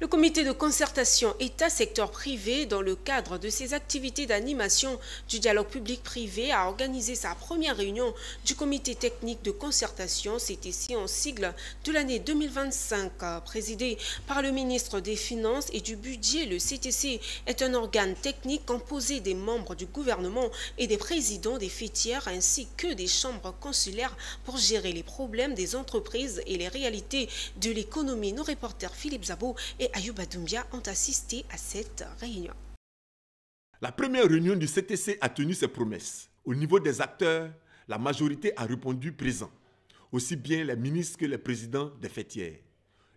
Le comité de concertation État-secteur privé, dans le cadre de ses activités d'animation du dialogue public-privé, a organisé sa première réunion du comité technique de concertation, CTC en sigle, de l'année 2025. Présidé par le ministre des Finances et du Budget, le CTC est un organe technique composé des membres du gouvernement et des présidents des fêtières ainsi que des chambres consulaires pour gérer les problèmes des entreprises et les réalités de l'économie. Nos reporters Philippe Zabo et Ayouba Doumbia ont assisté à cette réunion. La première réunion du CTC a tenu ses promesses. Au niveau des acteurs, la majorité a répondu présent, aussi bien les ministres que les présidents des fêtières.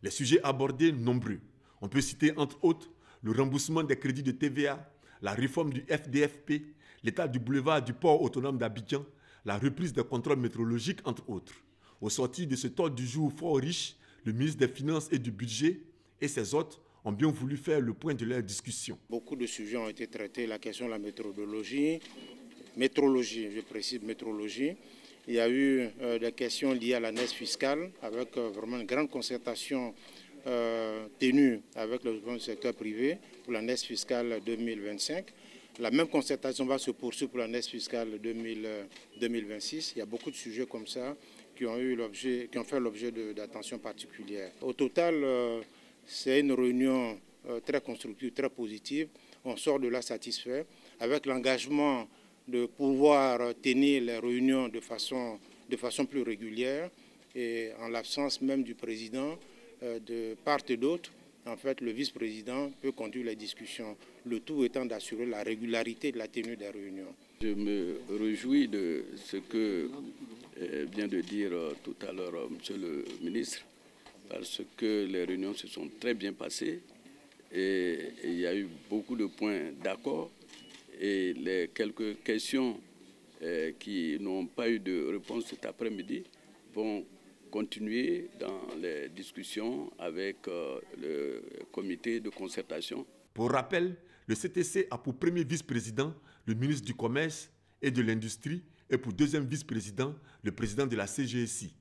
Les sujets abordés nombreux. On peut citer entre autres le remboursement des crédits de TVA, la réforme du FDFP, l'état du boulevard du port autonome d'Abidjan, la reprise des contrôles météorologiques entre autres. Au sortir de ce ordre du jour fort riche, le ministre des Finances et du Budget et ses hôtes ont bien voulu faire le point de leur discussion. Beaucoup de sujets ont été traités, la question de la méthodologie, je précise métrologie. Il y a eu des questions liées à la NES fiscale, avec vraiment une grande concertation tenue avec le secteur privé pour la NES fiscale 2025. La même concertation va se poursuivre pour la NES fiscale 2026. Il y a beaucoup de sujets comme ça qui ont fait l'objet d'attention particulière. Au total, c'est une réunion très constructive, très positive. On sort de là satisfait, avec l'engagement de pouvoir tenir les réunions de façon plus régulière et en l'absence même du président de part et d'autre. En fait, le vice-président peut conduire les discussions, le tout étant d'assurer la régularité de la tenue des réunions. Je me réjouis de ce que vient de dire tout à l'heure Monsieur le ministre, parce que les réunions se sont très bien passées et il y a eu beaucoup de points d'accord et les quelques questions qui n'ont pas eu de réponse cet après-midi vont continuer dans les discussions avec le comité de concertation. Pour rappel, le CTC a pour premier vice-président le ministre du Commerce et de l'Industrie et pour deuxième vice-président le président de la CGSI.